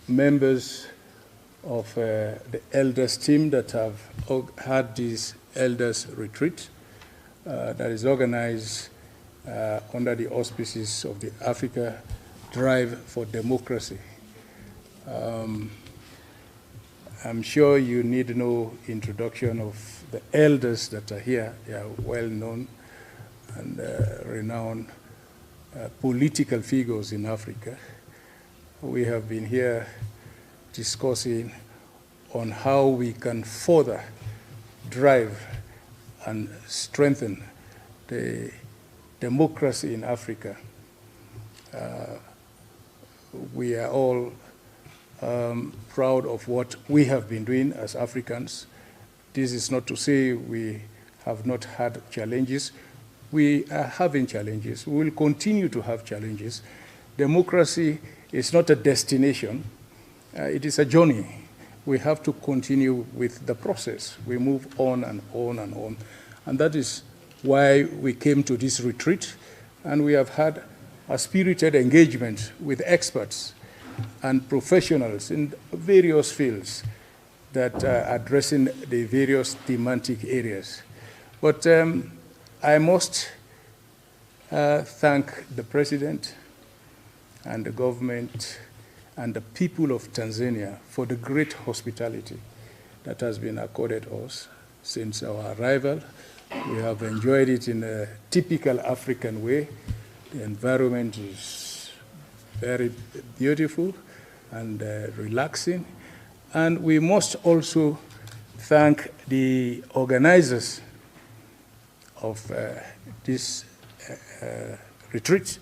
members of the elders team that have had this elders retreat that is organized under the auspices of the Africa Drive for Democracy. I'm sure you need no introduction of the elders that are here. They are well-known and renowned political figures in Africa. We have been here discussing on how we can further drive and strengthen the democracy in Africa. We are all proud of what we have been doing as Africans. This is not to say we have not had challenges. We are having challenges. We will continue to have challenges. Democracy is not a destination. It is a journey. We have to continue with the process. We move on and on and on. And that is why we came to this retreat. And we have had a spirited engagement with experts and professionals in various fields that are addressing the various thematic areas. But I must thank the President and the government and the people of Tanzania for the great hospitality that has been accorded us since our arrival. We have enjoyed it in a typical African way. The environment is very beautiful and relaxing. And we must also thank the organizers of this retreat,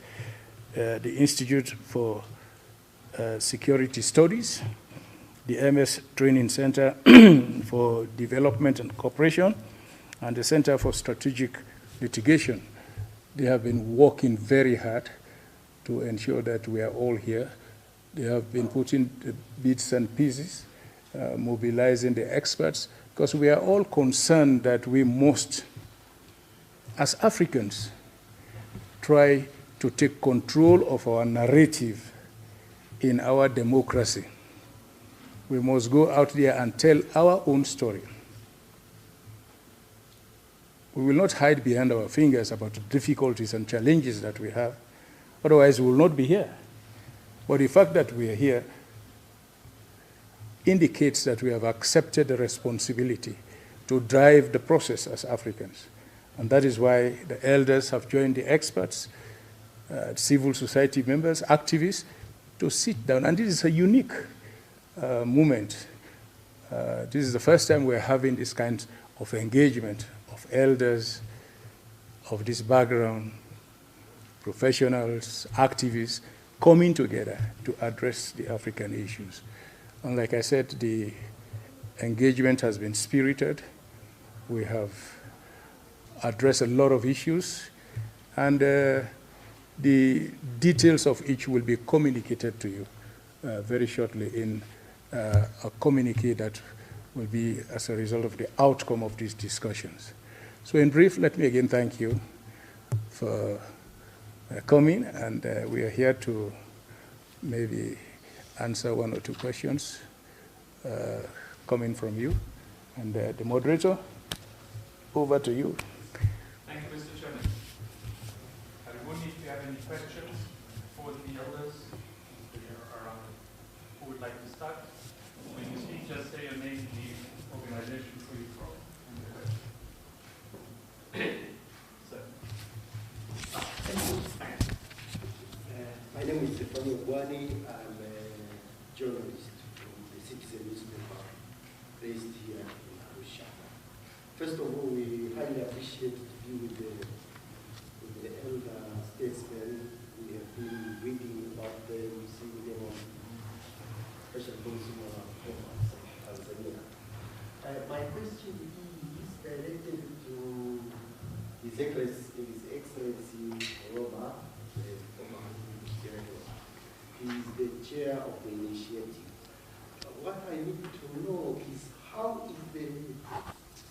the Institute for Security Studies, the MS Training Center for Development and Cooperation, and the Center for Strategic Litigation. They have been working very hard to ensure that we are all here. They have been putting the bits and pieces, mobilizing the experts, because we are all concerned that we must, as Africans, try to take control of our narrative in our democracy. We must go out there and tell our own story. We will not hide behind our fingers about the difficulties and challenges that we have. Otherwise, we will not be here. But the fact that we are here indicates that we have accepted the responsibility to drive the process as Africans. And that is why the elders have joined the experts, civil society members, activists, to sit down. And this is a unique moment. This is the first time we're having this kind of engagement of elders of this background, professionals, activists, coming together to address the African issues. And like I said, the engagement has been spirited. We have addressed a lot of issues, and the details of each will be communicated to you very shortly in a communique that will be as a result of the outcome of these discussions. So in brief, let me again thank you for coming, and we are here to maybe answer one or two questions coming from you. And the moderator, over to you. Thank you, Mr. Chairman. Everyone, if you have any questions for the elders around, who would like to start? When you speak, just say your name, the organization where you're from. My name is Viongozi. I'm a journalist from the Citizen newspaper based here in Arusha. First of all, we highly appreciate to be with the elder statesmen. We have been reading about them, seeing them on special consumer programs in Tanzania. My question is directed to His Excellency Roma, the former director. He is the chair of the initiative. What I need to know is how is the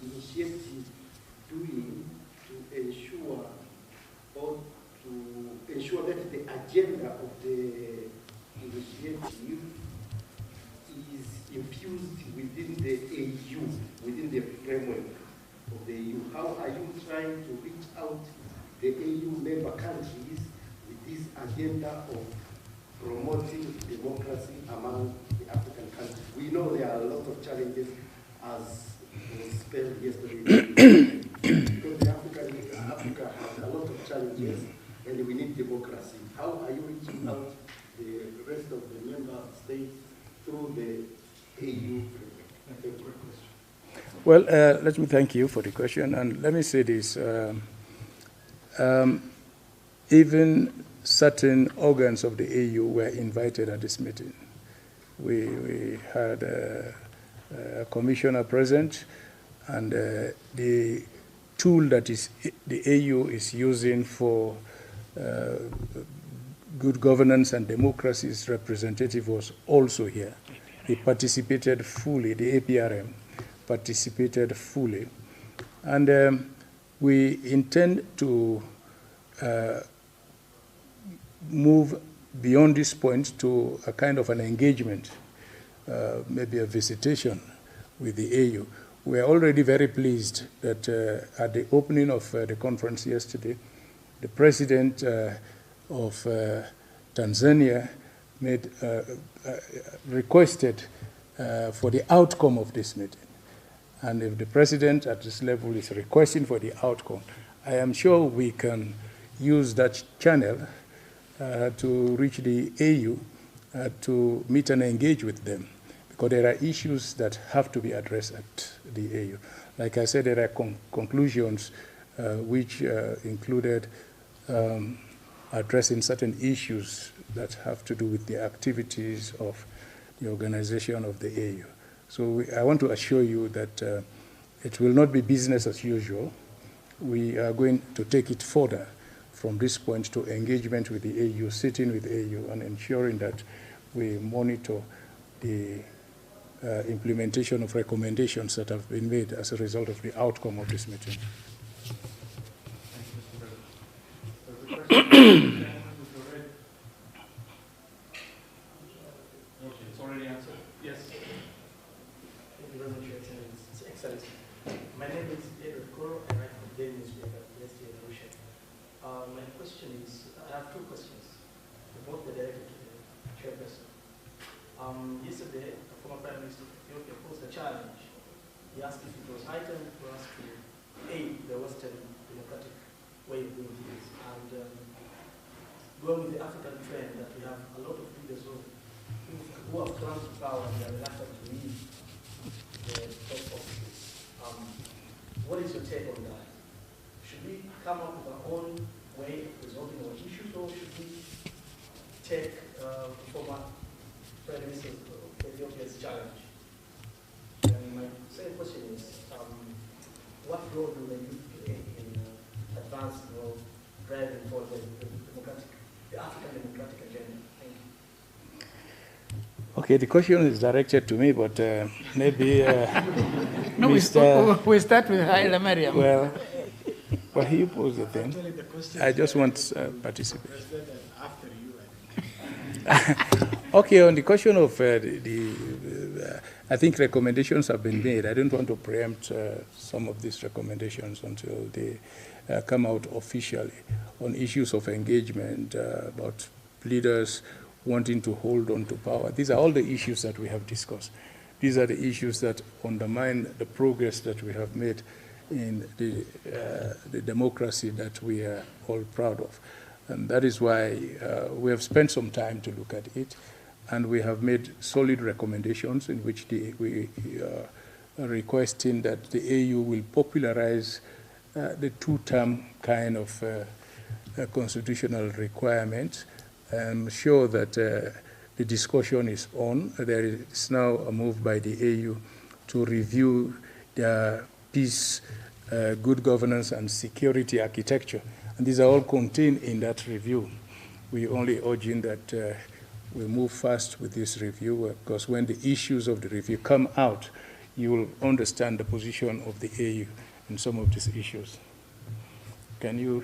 initiative doing to ensure that the agenda of the initiative infused within the AU, within the framework of the AU? How are you trying to reach out the AU member countries with this agenda of promoting democracy among the African countries? We know there are a lot of challenges, as was spelled yesterday, because Africa has a lot of challenges, and we need democracy. How are you reaching out the rest of the member states through the AU framework? Well, let me thank you for the question, and let me say this. Even certain organs of the AU were invited at this meeting. We had a commissioner present, and the tool that the AU is using for good governance and democracy's representative was also here. He participated fully, the APRM participated fully. And we intend to move beyond this point to a kind of an engagement, maybe a visitation with the AU. We are already very pleased that at the opening of the conference yesterday, the president of Tanzania requested for the outcome of this meeting. And if the president at this level is requesting for the outcome, I am sure we can use that channel to reach the AU to meet and engage with them, because there are issues that have to be addressed at the AU. Like I said, there are conclusions which included addressing certain issues that have to do with the activities of the organization of the AU. So I want to assure you that it will not be business as usual. We are going to take it further from this point to engagement with the AU, sitting with the AU, and ensuring that we monitor the implementation of recommendations that have been made as a result of the outcome of this meeting. It's already answered. Yes. Thank you very much, Your Excellency. My name is Edward Koro, and I write for the Daily Newspaper based here in Arusha. My question is, I have two questions. Both are directed to the chairperson. Yesterday, the former Prime Minister of Ethiopia posed a challenge. He asked if it was high time for us to aid the Western democratic way of doing things. And going with the African trend that we have a lot of leaders who have come to power and are reluctant to leave the top offices. What is your take on that? Should we come up with our own way of resolving our issues, or should we take the former Prime Minister of Ethiopia's challenge? And my second question is, what role do they play in advancing or driving for the African democratic agenda? Thank you. Okay, the question is directed to me, but maybe no, we start with Haile Mariam. Well, he posed the thing. I just want participation. After you, I think. Okay, on the question of I think recommendations have been made. I don't want to preempt some of these recommendations until they come out officially on issues of engagement, about leaders wanting to hold on to power. These are all the issues that we have discussed. These are the issues that undermine the progress that we have made in the democracy that we are all proud of. And that is why we have spent some time to look at it, and we have made solid recommendations in which we are requesting that the AU will popularize the two-term kind of constitutional requirement. I'm sure that the discussion is on. There is now a move by the AU to review their peace, good governance, and security architecture. And these are all contained in that review. We only urging that we move fast with this review, because when the issues of the review come out, you will understand the position of the AU in some of these issues. Can you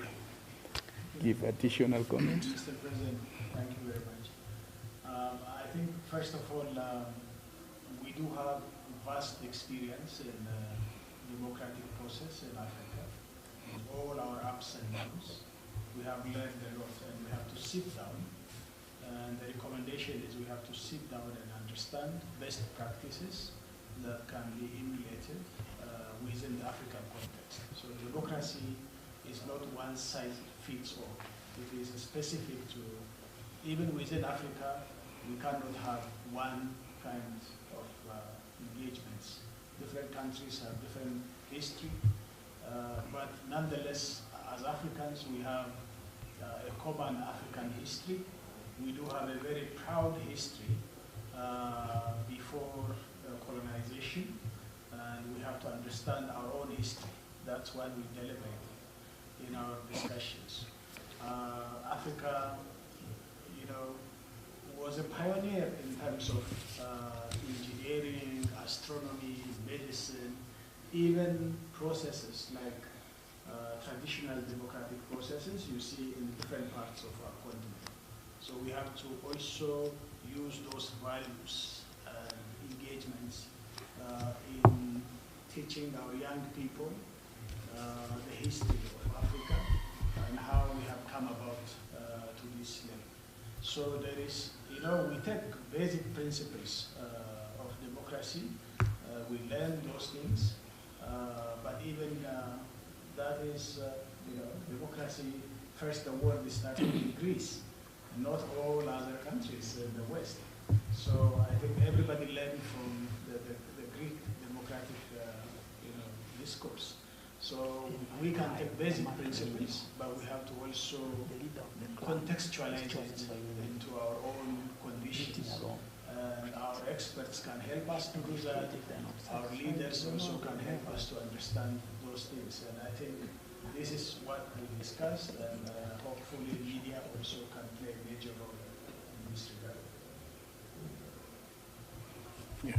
give additional comments? Mr. President, thank you very much. I think, first of all, we do have vast experience in democratic process in Africa. In all our ups and downs, we have learned a lot, and we have to sit down. And the recommendation is we have to sit down and understand best practices that can be emulated within the African context. So democracy is not one size fits all. It is specific to, even within Africa, we cannot have one kind of engagements. Different countries have different history, but nonetheless, as Africans, we have a common African history. We do have a very proud history before colonization, and we have to understand our own history. That's why we deliberate in our discussions. Africa, was a pioneer in terms of engineering, astronomy, medicine, even processes like traditional democratic processes you see in different parts of our continent. So we have to also use those values and engagements in teaching our young people the history of Africa and how we have come about to this level. So there is, we take basic principles of democracy, we learn those things, but even that is, democracy, first the world is starting in Greece, not all other countries in the West. So I think everybody learned from the Greek democratic discourse. So we can take basic principles, but we have to also contextualize it into our own conditions. And our experts can help us to do that. Our leaders also can help us to understand those things. And I think this is what we discussed, and hopefully media also can play a major role in this regard. Yeah.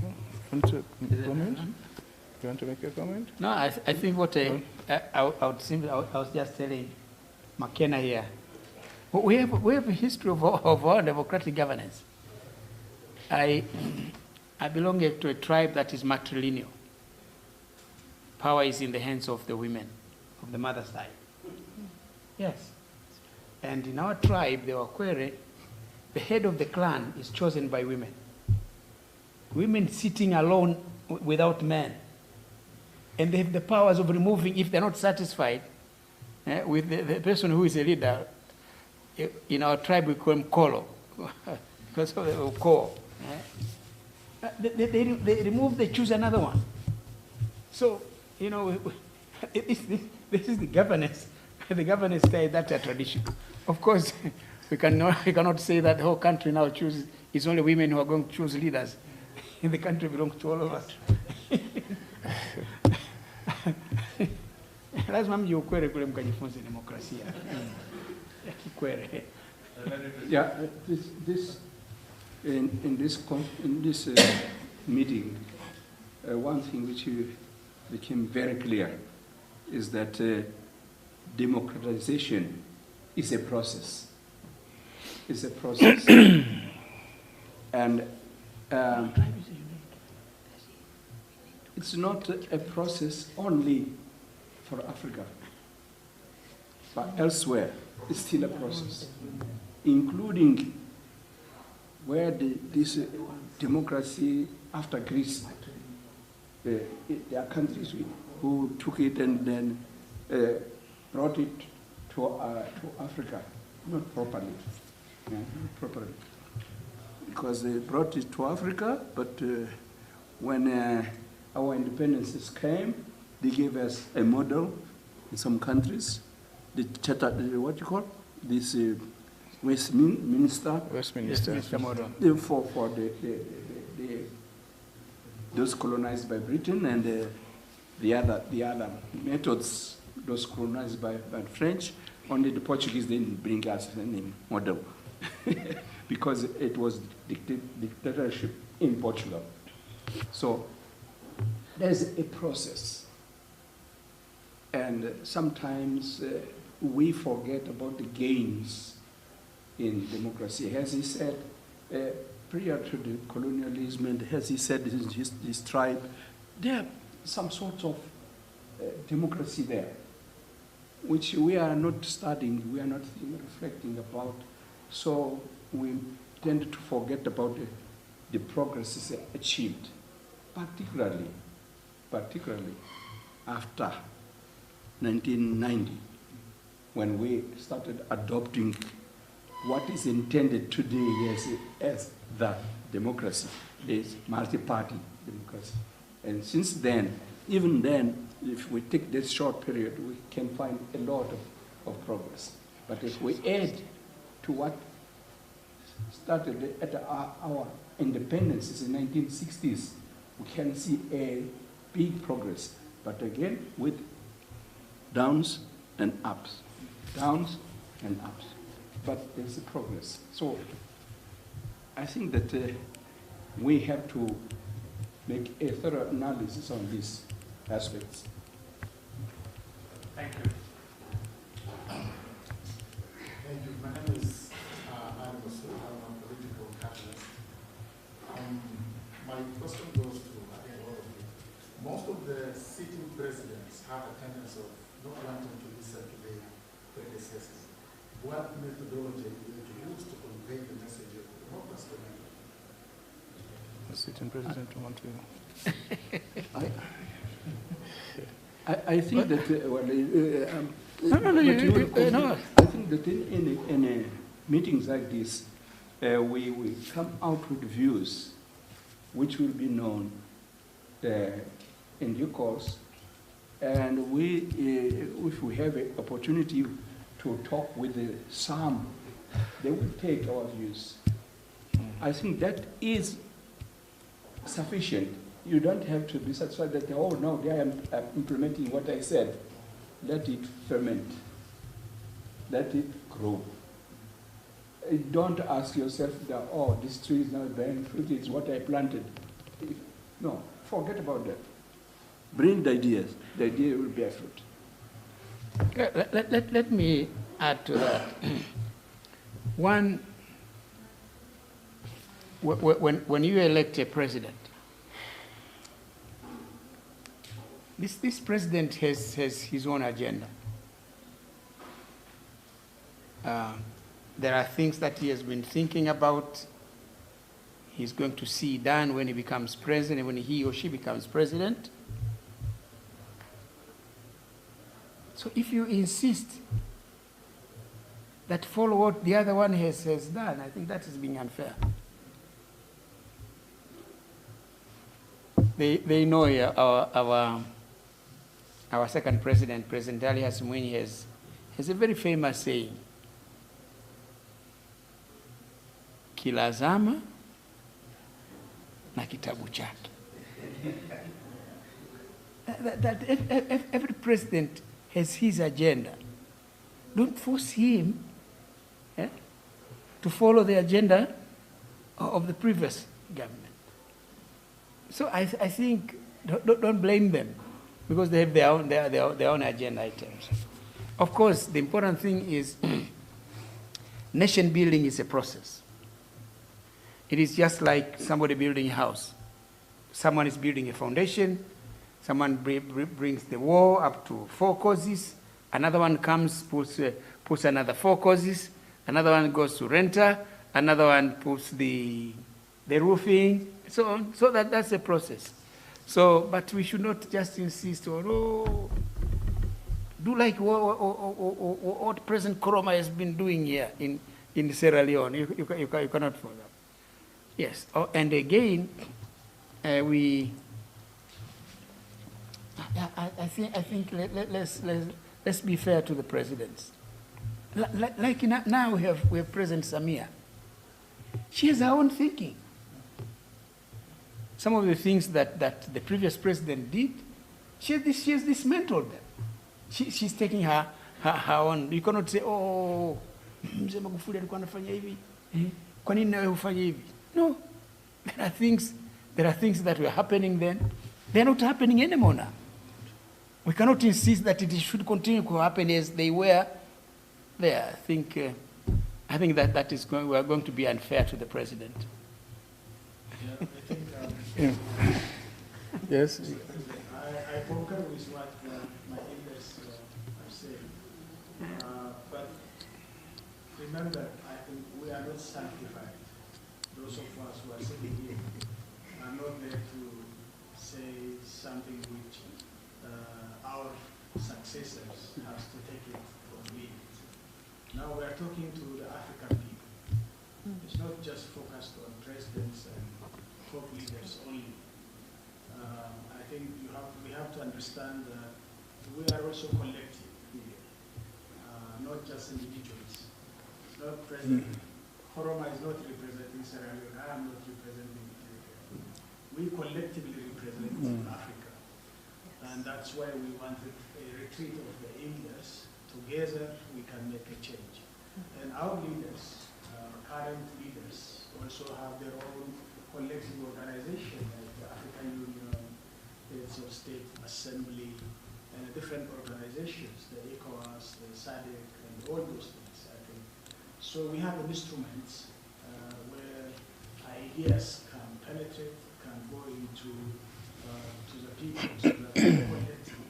Want to comment? Do you want to make a comment? No, I think what I was just telling McKenna here. We have a history of our democratic governance. I belong to a tribe that is matrilineal. Power is in the hands of the women, of the mother side. Yes. And in our tribe, the Wakwere, the head of the clan is chosen by women. Women sitting alone without men. And they have the powers of removing, if they're not satisfied with the person who is a leader. In our tribe, we call him Kolo, because of the Ko. They remove, they choose another one. So, this is the governance. The governance style, that's a tradition. Of course, we cannot say that the whole country now chooses, it's only women who are going to choose leaders. The country belongs to all of us. Lazima mji ukwere kule mkajifunze demokrasia. Kikwere. Yeah, in this meeting, one thing which became very clear is that democratization is a process. It's a process, and it's not a process only for Africa, but elsewhere it's still a process, including where this democracy after Greece, there are countries who took it and then brought it to Africa, not properly, because they brought it to Africa, but when our independences came, they gave us a model in some countries, the charter, what you call this Westminster model. For those colonized by Britain, and the other methods, those colonized by French. Only the Portuguese didn't bring us any model because it was dictatorship in Portugal. So there's a process, and sometimes we forget about the gains in democracy. As he said, prior to the colonialism, and as he said, his tribe, there are some sorts of democracy there, which we are not studying, we are not reflecting about. So we tend to forget about the progress achieved, particularly after 1990, when we started adopting what is intended today as the democracy, is multi-party democracy. And since then, even then, if we take this short period, we can find a lot of progress. But if we add to what started at our independence in the 1960s, we can see a big progress. But again, with downs and ups, downs and ups. But there's a progress. So I think that we have to make a thorough analysis on these aspects. Thank you. Thank you. My name is I'm a political catalyst. My question goes to all of you. Most of the sitting presidents have a tendency of not wanting to listen to their predecessors. What methodology do you use to convey the message of democracy? The sitting president want to. I think that I think that in meetings like this, we come out with views which will be known in due course, and if we have an opportunity to talk with some, they will take our views. I think that is sufficient. You don't have to be satisfied that, oh no, they are implementing what I said. Let it ferment. Let it grow. Don't ask yourself that, oh, this tree is not bearing fruit, it's what I planted. No, forget about that. Bring the ideas. The idea will bear fruit. Let me add to that. One, when you elect a president, this president has his own agenda. There are things that he has been thinking about. He's going to see done when he becomes president, when he or she becomes president. So if you insist that follow what the other one has done, I think that is being unfair. They know our second president, President Ali Hassan Mwinyi, has a very famous saying, kila zama na kitabu chake. That every president has his agenda. Don't force him to follow the agenda of the previous government. So I think don't blame them, because they have their own agenda items. Of course, the important thing is nation building is a process. It is just like somebody building a house. Someone is building a foundation. Someone brings the wall up to 4 causes. Another one comes, puts another 4 causes. Another one goes to renter. Another one puts the roofing, so on. So that's a process. So, but we should not just insist on, oh, do like what President Koroma has been doing here in Sierra Leone. You cannot follow. Yes, and again, I think let's be fair to the presidents. Like now we have President Samia. She has her own thinking. Some of the things that the previous president did, she has dismantled them. She's taking her own. You cannot say, oh, Mzee Magufuli alikuwa anafanya hivi. Kwa nini nawe hufanya hivi? No, there are things that were happening then. They are not happening anymore now. We cannot insist that it should continue to happen as they were there. I think that we are going to be unfair to the president. Yeah. Yes? I concur with what my elders have said. But remember, I think we are not sanctified. Those of us who are sitting here are not there to say something which our successors have to take it or leave it. Now we are talking to the African people. It's not just focused on presidents and top leaders only. I think we have to understand that we are also collective here, not just individuals. It's not president. Horoma is not representing Sierra Leone. I am not representing Ethiopia. We collectively represent Africa. And that's why we wanted a retreat of the elders. Together we can make a change. And our leaders, current leaders, also have their own collective organization, like the African Union, Heads of State Assembly, and different organizations, the ECOWAS, the SADC, and all those things, I think. So we have instruments where ideas can penetrate, can go into to the people, so that collectively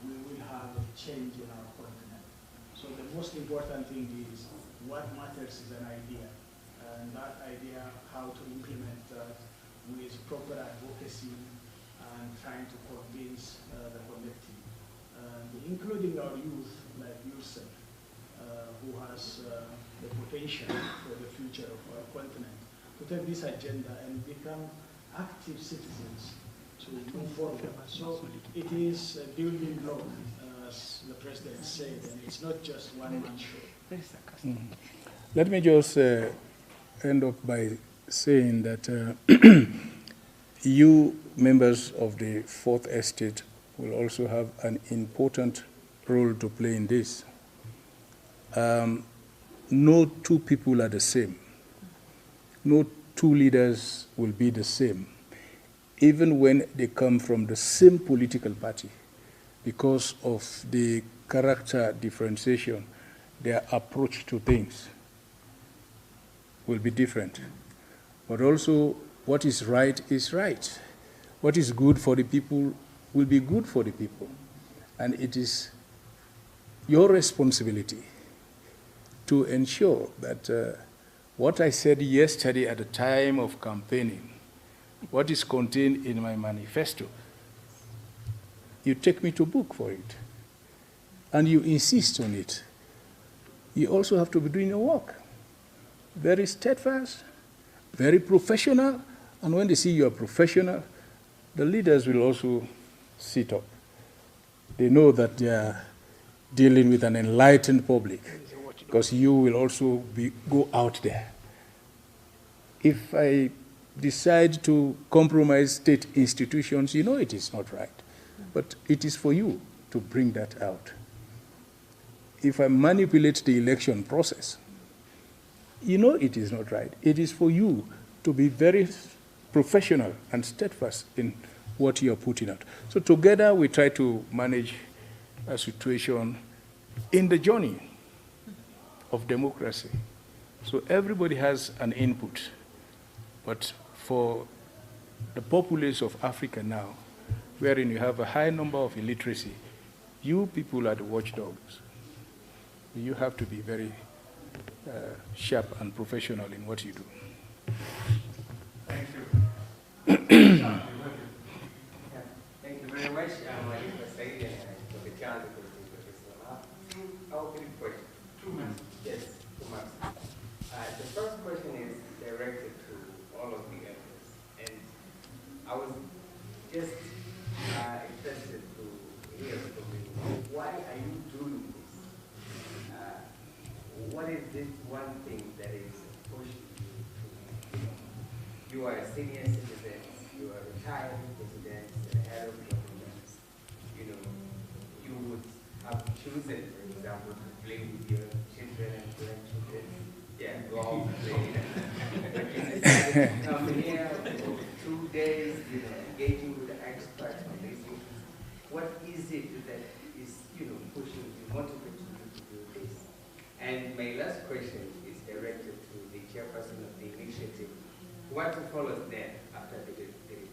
we will have a change in our continent. So the most important thing is what matters is an idea, and that idea, how to implement that with proper advocacy and trying to convince the collective, including our youth, like yourself, who has the potential for the future of our continent, to take this agenda and become active citizens to move forward. So it is a building block, as the President said, and it's not just one man show. Let me just end up by saying that you, members of the Fourth Estate, will also have an important role to play in this. No two people are the same. No two leaders will be the same, even when they come from the same political party, because of the character differentiation. Their approach to things will be different. But also, what is right is right. What is good for the people will be good for the people. And it is your responsibility to ensure that what I said yesterday at the time of campaigning, what is contained in my manifesto, you take me to book for it, and you insist on it. You also have to be doing your work. Very steadfast, very professional, and when they see you are professional, the leaders will also sit up. They know that they are dealing with an enlightened public, because you will also go out there. If I decide to compromise state institutions, you know it is not right. But it is for you to bring that out. If I manipulate the election process, you know it is not right. It is for you to be very professional and steadfast in what you are putting out. So together we try to manage a situation in the journey of democracy. So everybody has an input. But for the populace of Africa now, wherein you have a high number of illiteracy, you people are the watchdogs. You have to be very sharp and professional in what you do. Thank you. Thank you very much, for saying for the chance to I'll give you 2 minutes. Yes, 2 minutes. The first question is directed to all of the elders, and I was just interested to hear from you. Why are you doing this? What is this one thing that is pushing you to? You are a senior citizen, you are a retired president, and head of government. You know, you would have chosen, for example, to play with your children and grandchildren. Yeah, go out and play. But you decided to come here for 2 days, you know, engaging with the experts on these issues. What is it that is, pushing you, motivating you to do this? And my last question is directed to the chairperson of the initiative. What follows then after the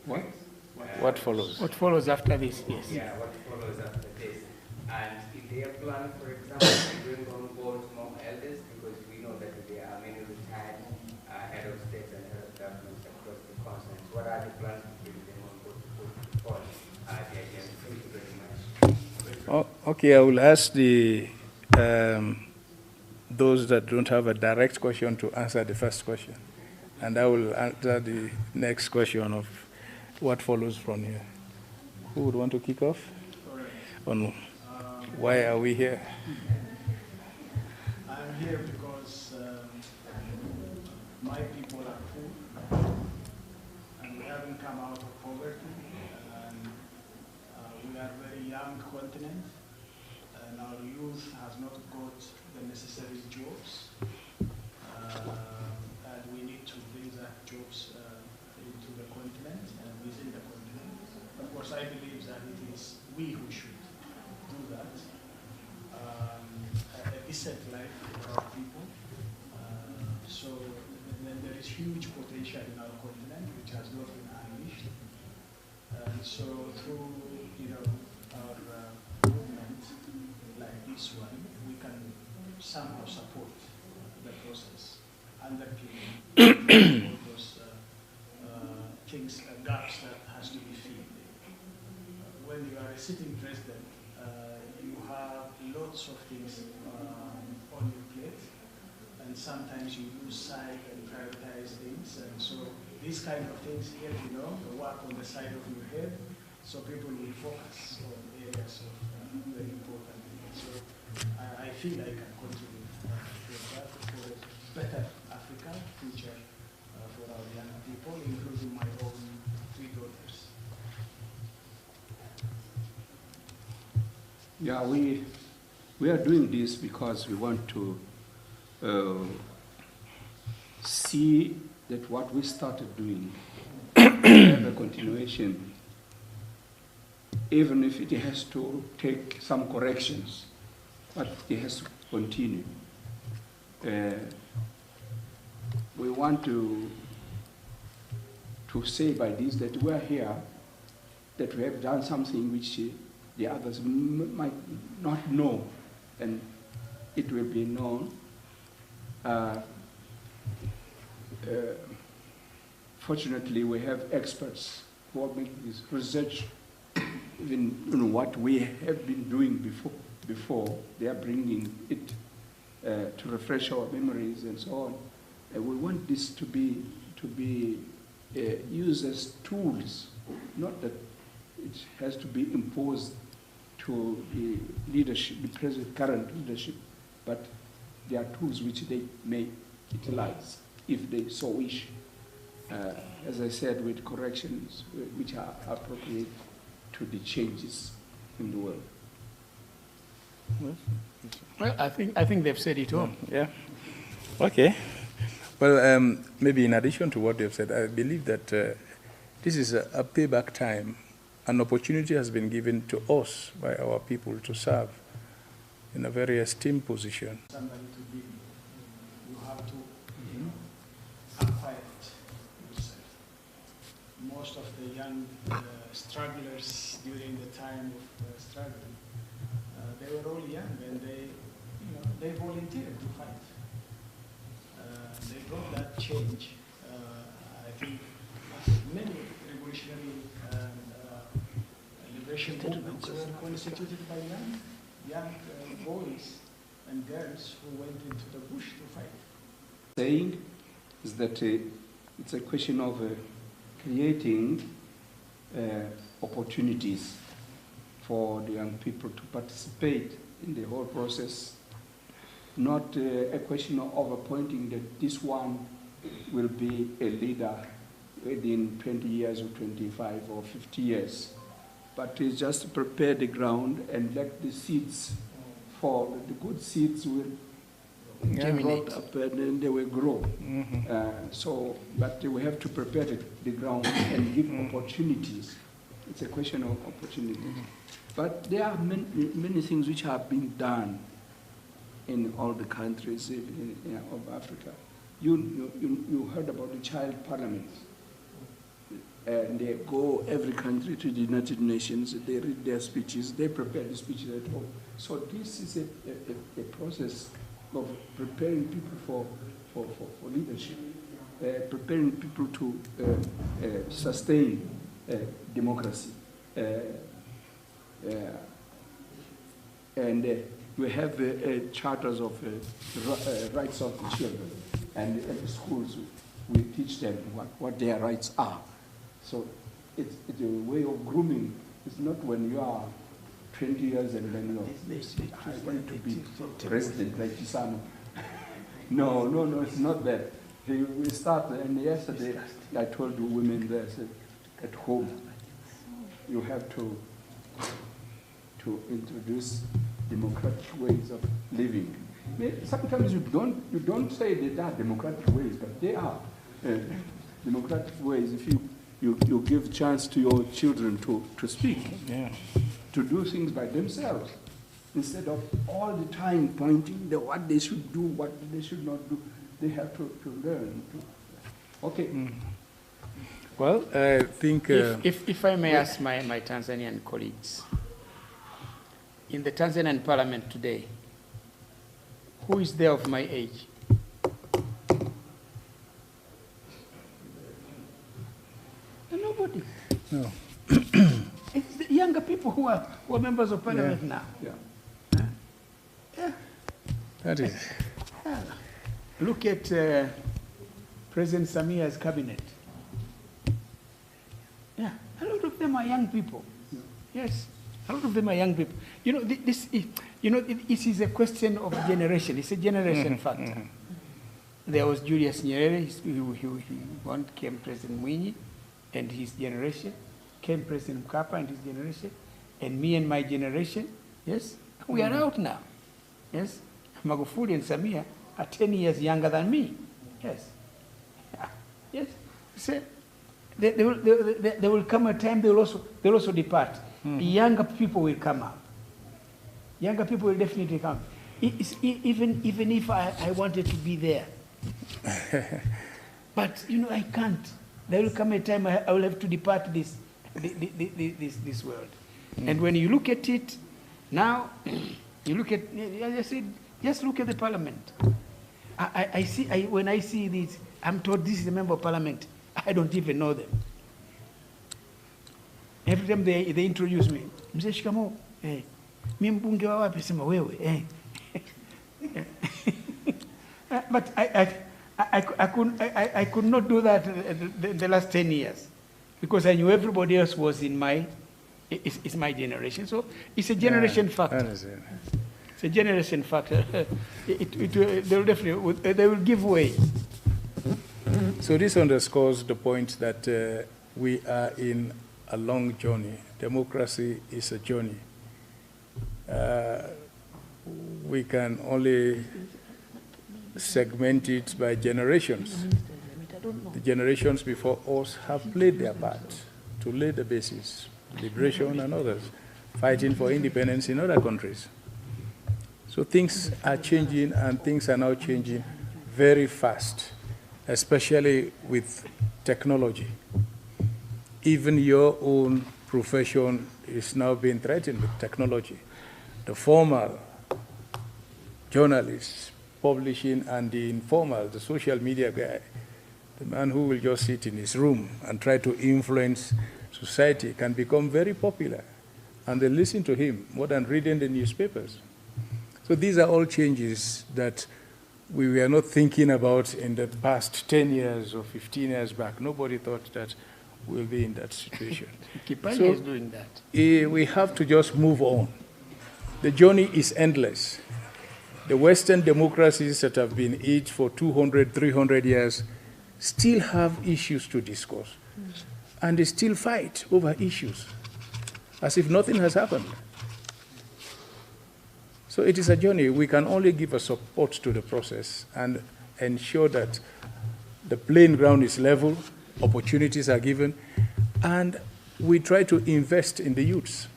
What? What follows? What follows after this? Yes. Yeah, what follows after this. And if they are planning, for example, to bring on board more elders, because we know that there are many retired head of states and head of governments across the continent. What are the plans to bring them on board to put forward the agenda? Thank you very much. Oh, okay, I will ask the those that don't have a direct question to answer the first question, and I will answer the next question of what follows from here. Who would want to kick off? On why are we here? I'm here because my people are poor, and we haven't come out of poverty, and we are a very young continent, and our youth has not got the necessary jobs, and we need to bring that jobs into the continent and within the continent. Of course, I believe that it is we who should do that. A decent life for our people. So then there is huge potential in our continent which has not been unleashed. And so through our movement like this one, we can somehow support the process, underpinning all those things, gaps that has to be filled. When you are a sitting president, you have lots of things on your plate, and sometimes you lose sight and prioritize things. And so these kind of things here, work on the side of your head, so people will focus on areas of very important things. So I feel I can contribute to that for a better Africa future for our young people, including my own 3 daughters. Yeah, we are doing this because we want to see that what we started doing have a continuation, even if it has to take some corrections, but it has to continue. We want to say by this that we are here, that we have done something which the others might not know, and it will be known. Fortunately, we have experts who are making this research, even what we have been doing before. They are bringing it to refresh our memories and so on. And we want this to be used as tools, not that it has to be imposed to the leadership, the present current leadership, but there are tools which they may utilize if they so wish. As I said, with corrections which are appropriate to the changes in the world. Well, I think they've said it all. Yeah. Okay. Well, maybe in addition to what they've said, I believe that this is a payback time. An opportunity has been given to us by our people to serve in a very esteemed position. Somebody to be, you have to acquire it yourself. Most of the young strugglers during the time of struggle, they were all young, and they volunteered to fight. They brought that change. I think many revolutionary liberation movements were constituted by young boys and girls who went into the bush to fight. Saying is that it's a question of creating opportunities for the young people to participate in the whole process, not a question of appointing that this one will be a leader within 20 years or 25 or 50 years, but it's just to prepare the ground and let the seeds fall. The good seeds will germinate up and then they will grow. But we have to prepare the ground and give opportunities. It's a question of opportunity. But there are many things which have been done in all the countries of Africa. You heard about the child parliament. and they go every country to the United Nations, they read their speeches, they prepare the speeches at home. So this is a process of preparing people for leadership, preparing people to sustain democracy. And we have charters of rights of the children, and at the schools we teach them what their rights are. So it's a way of grooming. It's not when you are 20 years and then I want to be president like Kisano. No, it's not that. We start, and yesterday I told the women there, I said, at home, you have to introduce democratic ways of living. Sometimes you don't say that they are democratic ways, but they are democratic ways. If you give chance to your children to speak, to do things by themselves, instead of all the time pointing what they should do, what they should not do. They have to learn. Okay. Well, I think... if I may ask my Tanzanian colleagues, in the Tanzanian parliament today, who is there of my age? Nobody. No. It's the younger people who are members of parliament now. Yeah. That is... Yeah. Look at President Samia's cabinet. Yeah, a lot of them are young people. Yes, a lot of them are young people. You know, this is a question of generation. It's a generation factor. There was Julius Nyerere, one came President Mwinyi and his generation, came President Mkapa and his generation, and me and my generation. Yes, we are out now. Yes, Magufuli and Samia are 10 years younger than me. Yes. Yes. So there will come a time they'll also depart. Younger people will come up. Younger people will definitely come. Even if I wanted to be there. But I can't. There will come a time I will have to depart this world. And when you look at it now, you look at, just look at the parliament. When I see this, I'm told this is a member of parliament. I don't even know them. Every time they introduce me, Mzee Shikamo, mi mbunge wa wapi? Sema wewe. But I could not do that the last 10 years because I knew everybody else was in my generation. So it's a generation factor. It's a generation factor. They will give way. So this underscores the point that we are in a long journey. Democracy is a journey. We can only segment it by generations. The generations before us have played their part to lay the basis, liberation and others, fighting for independence in other countries. So things are changing, and things are now changing very fast, especially with technology. Even your own profession is now being threatened with technology. The formal journalists, publishing, and the informal, the social media guy, the man who will just sit in his room and try to influence society can become very popular. And they listen to him more than reading the newspapers. So these are all changes that we were not thinking about in the past 10 years or 15 years back. Nobody thought that we'll be in that situation. Kipanya is doing that. We have to just move on. The journey is endless. The Western democracies that have been it for 200, 300 years still have issues to discuss. And they still fight over issues, as if nothing has happened. So it is a journey. We can only give a support to the process and ensure that the playing ground is level, opportunities are given, and we try to invest in the youths.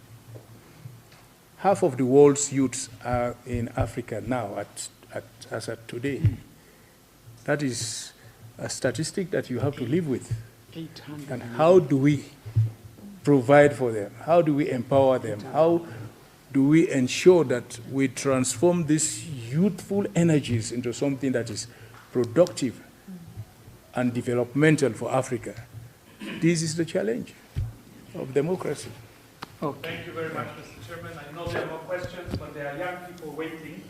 Half of the world's youths are in Africa now, as at today. That is a statistic that you have to live with. And how do we provide for them? How do we empower them? How do we ensure that we transform these youthful energies into something that is productive and developmental for Africa? This is the challenge of democracy. Okay. Thank you very much, Mr. Chairman. I know there are more questions, but there are young people waiting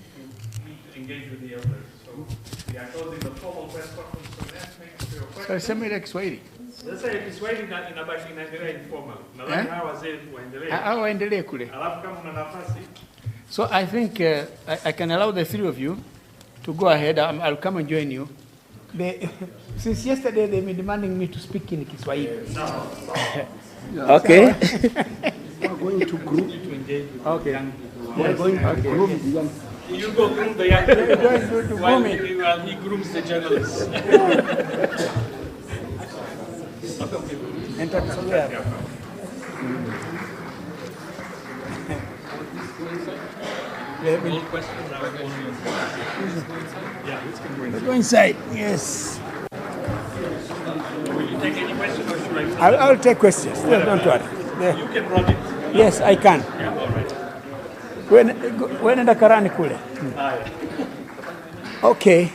to engage with the elders. So we are closing the formal press conference for next week for your questions. So sema ile Kiswahili. Sasa ya Kiswahili inabaki inaendelea informal. Nadhani hawa wazee waendelee. Hao waendelee kule. Alafu kama una nafasi. So I think I can allow the three of you to go ahead. I'll come and join you. Since yesterday they've been demanding me to speak in Kiswahili. Okay. We are going to group To engage with Okay. young people. We are going to groom the young. You go groom the young people while grooming. he grooms the journalists. All questions are only. Yeah. Go inside. Yes. Will you take any question or should I? I'll take questions. Don't worry. You can run it. Yes, I can. Yeah, all right. When Karani kule. Okay.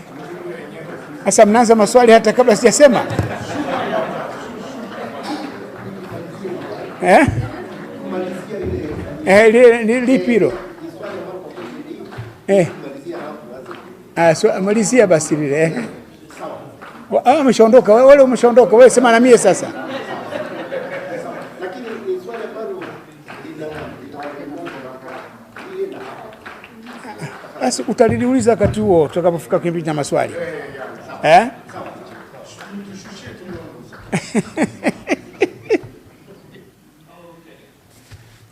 Sasa mnaanza maswali hata kabla sijasema. Lipiro. So malizia basi lile. Umeshaondoka wewe, umeshaondoka wewe, sema na mie sasa. Basi utaliliuliza wakati huo tutakapofika kipindi cha maswali.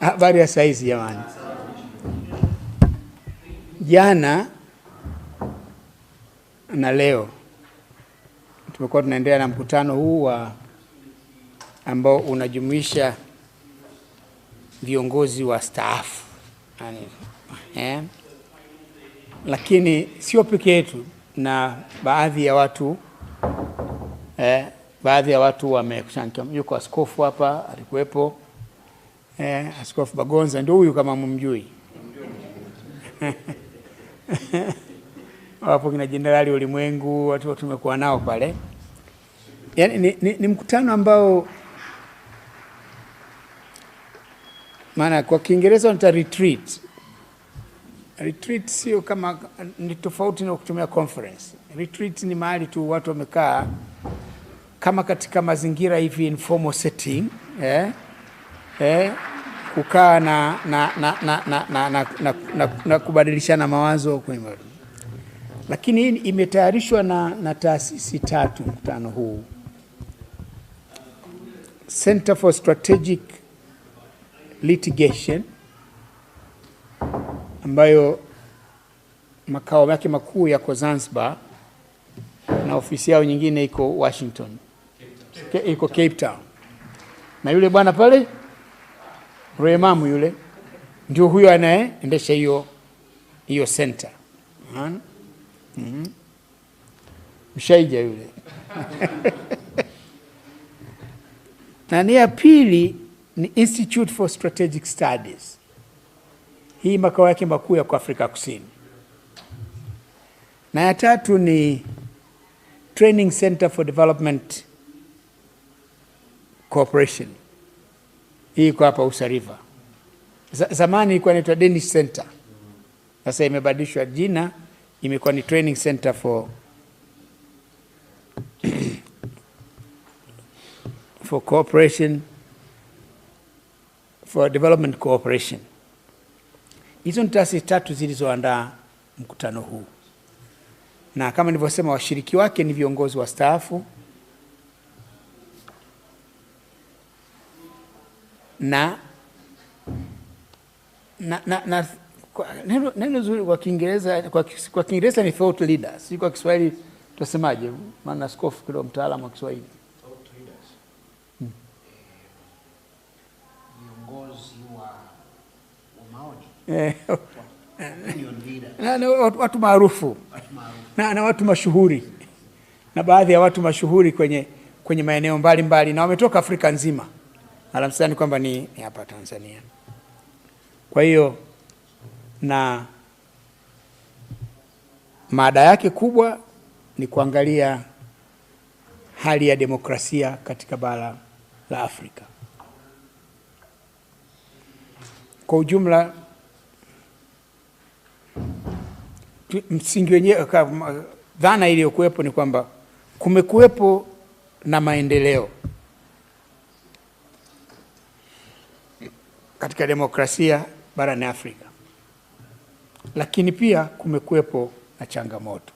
Habari ya saizi jamani. Jana na leo tumekuwa tunaendelea na mkutano huu ambao unajumuisha viongozi wastaafu. Lakini sio peke yetu, na baadhi ya watu wamekusanyika. Yuko askofu hapa, alikuwepo. Askofu Bagonza ndio huyu kama mumjui. Wapo kina Jenerali Ulimwengu, watu tumekuwa nao pale. Yaani ni mkutano ambao maana kwa Kiingereza wanaita retreat. Retreat sio kama, ni tofauti na kutumia conference. Retreat ni mahali tu watu wamekaa kama katika mazingira hivi informal setting, kukaa na kubadilishana mawazo kwenye. Lakini hii imetayarishwa na taasisi tatu mkutano huu. Center for Strategic Litigation, ambayo makao yake makuu yako Zanzibar na ofisi yao nyingine iko Washington, iko Cape Town. Na yule bwana pale Remamu yule ndio huyo anayeendesha hiyo center. Mshaija yule. Na ya pili ni Institute for Strategic Studies. Hii makao yake makuu ya Afrika Kusini. Na ya tatu ni Training Center for Development Cooperation. Hii iko hapa Usa River. Zamani ilikuwa inaitwa Danish Center. Sasa imebadilishwa jina, imekuwa ni Training Center for Cooperation, for Development Cooperation. Hizo ni taasisi tatu zilizoandaa mkutano huu. Na kama nilivyosema, washiriki wake ni viongozi wastaafu na neno zuri kwa Kiingereza, kwa Kiingereza ni thought leaders. Si kwa Kiswahili tutasemaje? Maana askofu kidogo mtaalamu wa Kiswahili. Thought leaders. Viongozi wa maoni. Na watu maarufu. Na watu mashuhuri. Na baadhi ya watu mashuhuri kwenye maeneo mbalimbali na wametoka Afrika nzima. Alamsani kwamba ni hapa Tanzania. Kwa hiyo na mada yake kubwa ni kuangalia hali ya demokrasia katika bara la Afrika. Kwa ujumla, msingi wenyewe, dhana iliyokuwepo ni kwamba kumekuwepo na maendeleo katika demokrasia barani Afrika, lakini pia kumekuwepo na changamoto,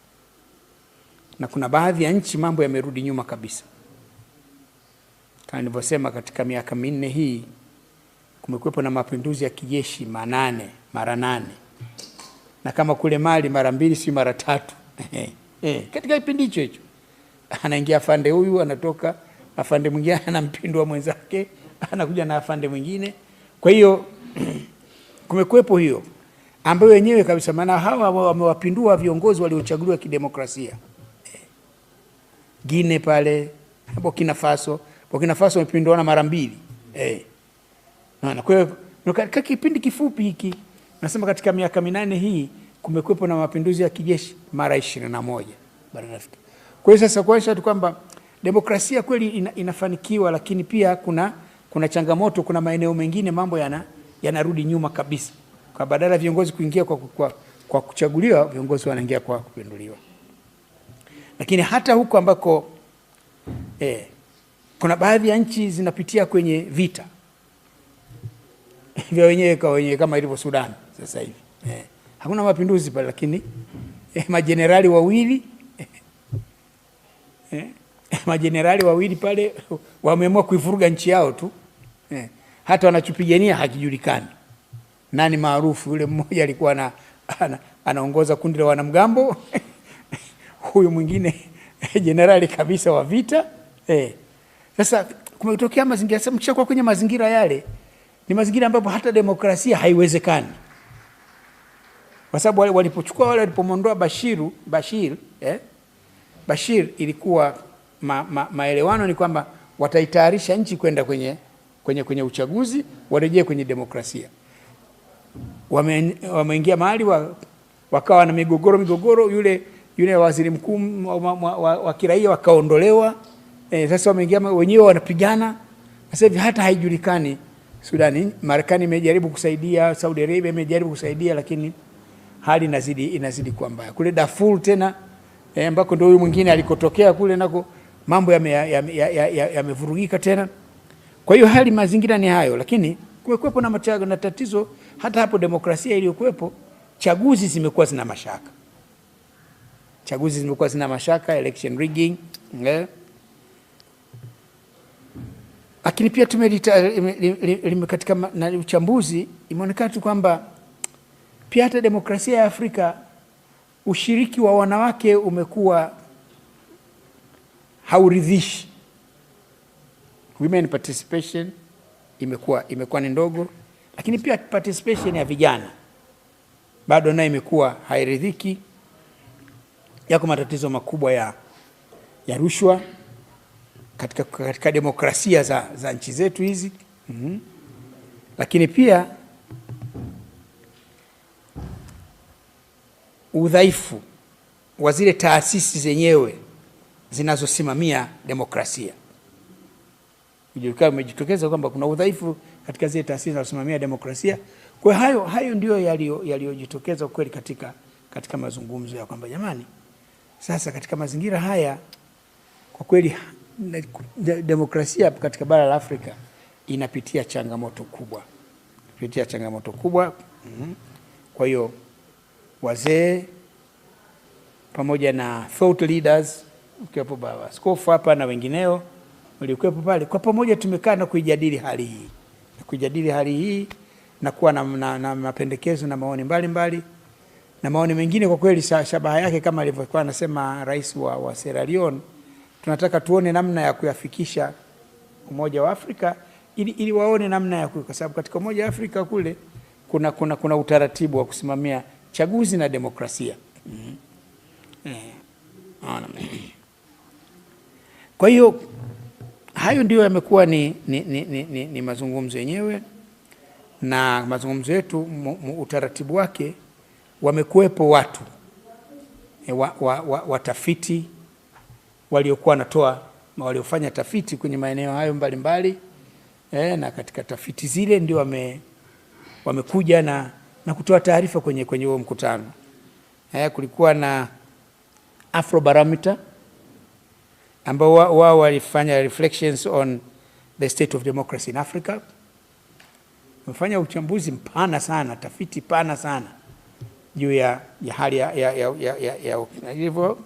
na kuna baadhi ya nchi mambo yamerudi nyuma kabisa. Kama nilivyosema, katika miaka minne hii kumekuwepo na mapinduzi ya kijeshi mara nane, na kama kule Mali mara 2 si mara 3 katika kipindi hicho anaingia afande huyu, anatoka afande mwingine, anampindua mwenzake, anakuja na afande mwingine. Kwa hiyo kumekuwepo hiyo ambayo wenyewe kabisa, maana hawa wamewapindua viongozi waliochaguliwa kidemokrasia. Guinea pale, Burkina Faso wamepinduana mara 2. Naona kwa hiyo katika kipindi kifupi hiki, nasema katika miaka 8 hii kumekuwepo na mapinduzi ya kijeshi mara 21 barani Afrika. Kwa hiyo sasa kuonyesha tu kwamba demokrasia kweli inafanikiwa, lakini pia kuna changamoto, kuna maeneo mengine mambo yanarudi nyuma kabisa. Kwa badala viongozi kuingia kwa kuchaguliwa, viongozi wanaingia kwa kupinduliwa. Lakini hata huko ambako kuna baadhi ya nchi zinapitia kwenye vita vya wenyewe kwa wenyewe, kama ilivyo Sudan sasa hivi. Hakuna mapinduzi pale, lakini majenerali wawili pale wameamua kuivuruga nchi yao tu. Hata wanachopigania hakijulikani. Nani maarufu? Yule mmoja alikuwa anaongoza kundi la wanamgambo huyu mwingine jenerali kabisa wa vita. Sasa kumetokea mazingira, sasa mkishakuwa kwenye mazingira yale, ni mazingira ambapo hata demokrasia haiwezekani. Kwa sababu walipochukua wale, walipomondoa Bashir, ilikuwa maelewano ni kwamba wataitayarisha nchi kwenda kwenye uchaguzi, warejee kwenye demokrasia. Wameingia mahali wakawa na migogoro, yule waziri mkuu wa kiraia wakaondolewa. Sasa wameingia wenyewe wanapigana. Sasa hivi hata haijulikani Sudani. Marekani imejaribu kusaidia, Saudi Arabia imejaribu kusaidia, lakini hali inazidi kuwa mbaya. Kule Darfur tena ambako ndio huyu mwingine alikotokea kule, nako mambo yamevurugika tena. Kwa hiyo hali mazingira ni hayo, lakini kumekuwepo na tatizo hata hapo. Demokrasia iliyokuwepo, chaguzi zimekuwa zina mashaka, election rigging. Lakini pia katika uchambuzi imeonekana tu kwamba pia hata demokrasia ya Afrika, ushiriki wa wanawake umekuwa hauridhishi. Women participation imekuwa ni ndogo, lakini pia participation ya vijana bado nayo imekuwa hairidhiki. Yako matatizo makubwa ya rushwa katika demokrasia za nchi zetu hizi. Lakini pia udhaifu wa zile taasisi zenyewe zinazosimamia demokrasia. Umejitokeza kwamba kuna udhaifu katika zile taasisi zinazosimamia demokrasia. Kwa hayo ndio yaliyojitokeza kweli katika mazungumzo ya kwamba jamani, sasa katika mazingira haya kwa kweli demokrasia katika bara la Afrika inapitia changamoto kubwa. Kwa hiyo wazee pamoja na thought leaders, ukiwepo baba askofu hapa na wengineo walikuwepo pale, kwa pamoja tumekaa na kuijadili hali hii na kuwa na mapendekezo na maoni mbalimbali. Na maoni mengine kwa kweli shabaha yake kama alivyokuwa anasema rais wa Sierra Leone, tunataka tuone namna ya kuyafikisha Umoja wa Afrika ili waone namna ya kwa sababu katika Umoja wa Afrika kule kuna utaratibu wa kusimamia chaguzi na demokrasia. Kwa hiyo hayo ndio yamekuwa ni mazungumzo yenyewe, na mazungumzo yetu utaratibu wake wamekuwepo watu watafiti waliokuwa waliofanya tafiti kwenye maeneo hayo mbalimbali, na katika tafiti zile ndio wamekuja na kutoa taarifa kwenye huo mkutano. Kulikuwa na Afrobarometer ambao wao walifanya reflections on the state of democracy in Africa. Wamefanya uchambuzi mpana sana, tafiti pana sana juu ya hali ya hivyo.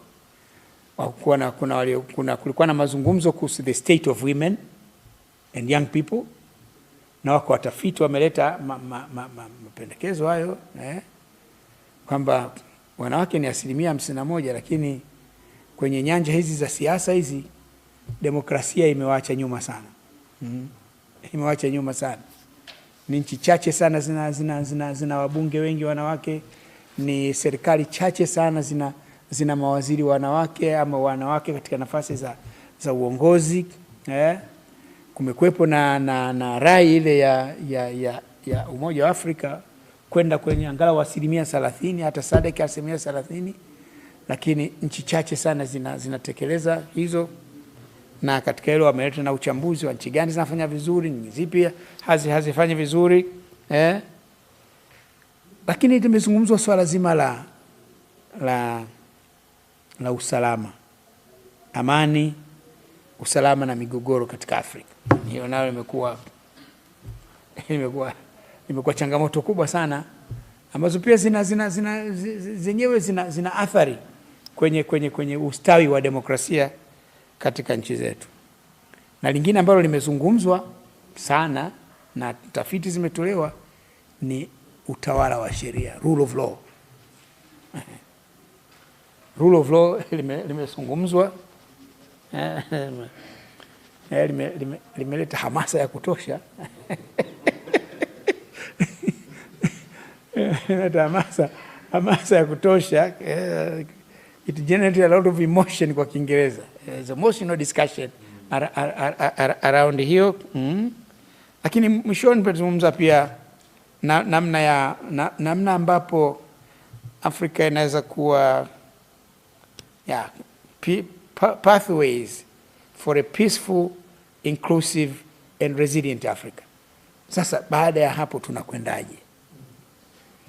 Kulikuwa na mazungumzo kuhusu the state of women and young people, na wako watafiti wameleta mapendekezo hayo, kwamba wanawake ni 51%, lakini kwenye nyanja hizi za siasa hizi demokrasia imewaacha nyuma sana. Imewaacha nyuma sana. Ni nchi chache sana zina wabunge wengi wanawake, ni serikali chache sana zina mawaziri wanawake ama wanawake katika nafasi za uongozi. Kumekuwepo na rai ile ya Umoja wa Afrika kwenda kwenye angalau 30%, hata SADC 30%, lakini nchi chache sana zinatekeleza hizo. Na katika hilo wameleta na uchambuzi wa nchi gani zinafanya vizuri, ni zipi hazifanyi vizuri. Lakini tumezungumzwa swala zima la usalama, amani, usalama na migogoro katika Afrika. Hiyo nayo imekuwa changamoto kubwa sana, ambazo pia zenyewe zina athari kwenye ustawi wa demokrasia katika nchi zetu. Na lingine ambalo limezungumzwa sana na tafiti zimetolewa ni utawala wa sheria, rule of law. Rule of law limezungumzwa, limeleta hamasa ya kutosha. hamasa ya kutosha. It generated a lot of emotion kwa Kiingereza. There's emotional discussion around hiyo. Lakini mwishoni tutazungumza pia namna ambapo Afrika inaweza kuwa pathways for a peaceful, inclusive and resilient Africa. Sasa baada ya hapo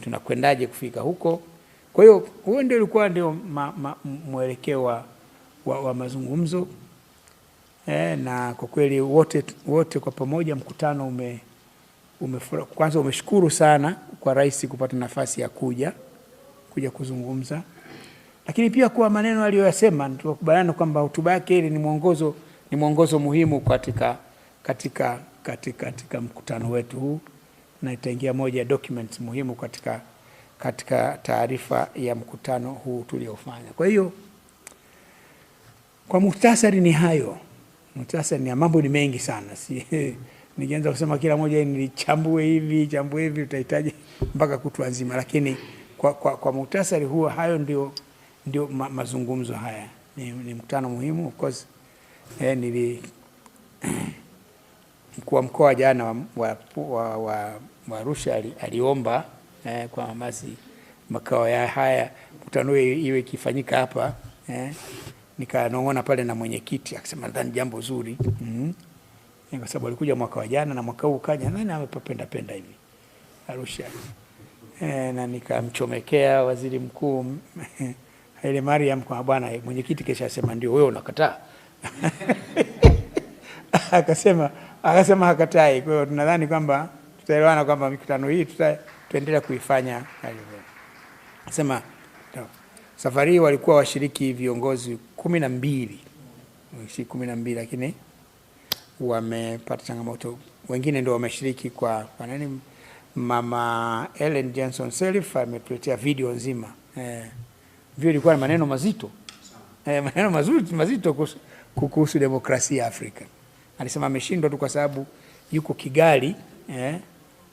tunakwendaje kufika huko? Kwa hiyo huo ndio ulikuwa mwelekeo wa mazungumzo. Na kwa kweli wote kwa pamoja mkutano kwanza umeshukuru sana kwa rais kupata nafasi ya kuja kuzungumza, lakini pia kwa maneno aliyoyasema tukubaliana kwamba hotuba yake ile ni mwongozo muhimu katika mkutano wetu huu, na itaingia moja ya documents muhimu katika taarifa ya mkutano huu tuliofanya. Kwa hiyo kwa muhtasari ni hayo. Muhtasari ni mambo ni mengi sana. Nikianza kusema kila moja nilichambue hivi utahitaji mpaka kutwa nzima, lakini kwa muhtasari huo hayo ndio mazungumzo haya. Ni mkutano muhimu of course. Mkuu wa mkoa jana wa Arusha aliomba kwa basi makao haya mkutano iwe kifanyika hapa. Nikanong'ona pale na mwenyekiti akasema nadhani jambo zuri. Kwa sababu alikuja mwaka wa jana na mwaka huu kaja, nani amepapenda hivi Arusha. Na nikamchomekea waziri mkuu Haile Mariam kwa bwana mwenyekiti kesha asema ndio wewe unakataa. Akasema hakatai. Kwa hiyo tunadhani kwamba tutaelewana kwamba mikutano hii tutaendelea kuifanya. Akasema safari hii walikuwa washiriki viongozi 12, lakini wamepata changamoto. Wengine ndio wameshiriki kwa nani, Mama Ellen Johnson Sirleaf ametuletea video nzima. Video ilikuwa na maneno mazito. Maneno mazito kuhusu demokrasia Afrika. Alisema ameshindwa tu kwa sababu yuko Kigali,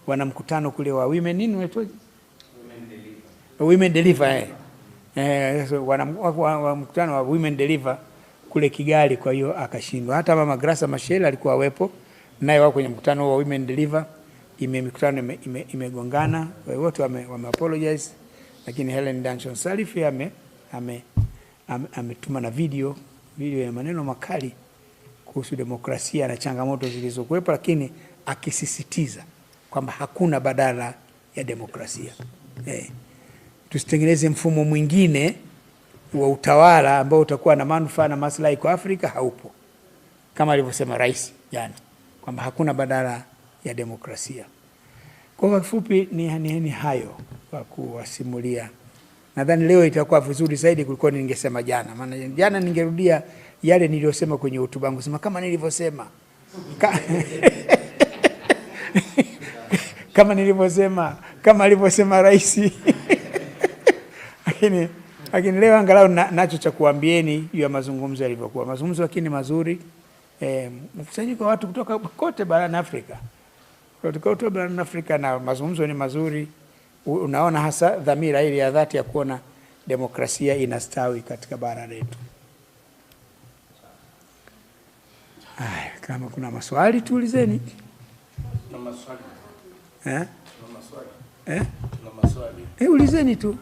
wana mkutano kule wa women nini unaitwa? Women deliver. Wana mkutano wa women deliver kule Kigali, kwa hiyo akashindwa. Hata Mama Graça Machel alikuwa awepo naye, wao kwenye mkutano wa Women Deliver, mikutano imegongana, wote wame apologize, lakini Helen Danson Sirleaf ametuma na video ya maneno makali kuhusu demokrasia na changamoto zilizokuwepo, lakini akisisitiza kwamba hakuna badala ya demokrasia. Tusitengeneze mfumo mwingine wa utawala ambao utakuwa na manufaa na maslahi kwa Afrika, haupo. Kama alivyosema rais jana kwamba hakuna badala ya demokrasia. Kwa kifupi ni hayo kwa kuwasimulia. Nadhani leo itakuwa vizuri zaidi kuliko ningesema jana. Maana jana ningerudia yale niliyosema kwenye hotuba yangu, sema kama nilivyosema. Kama nilivyosema, kama alivyosema rais. Lakini leo angalau nacho cha kuambieni juu ya mazungumzo yalivyokuwa. Mazungumzo lakini mazuri. Mkusanyiko wa watu kutoka kote barani Afrika. Kutoka barani Afrika, na mazungumzo ni mazuri. Unaona hasa dhamira ile ya dhati ya kuona demokrasia inastawi katika bara letu. Kama kuna maswali tuulizeni. Tuna maswali. Tuna maswali. Tuna maswali. Ulizeni tu.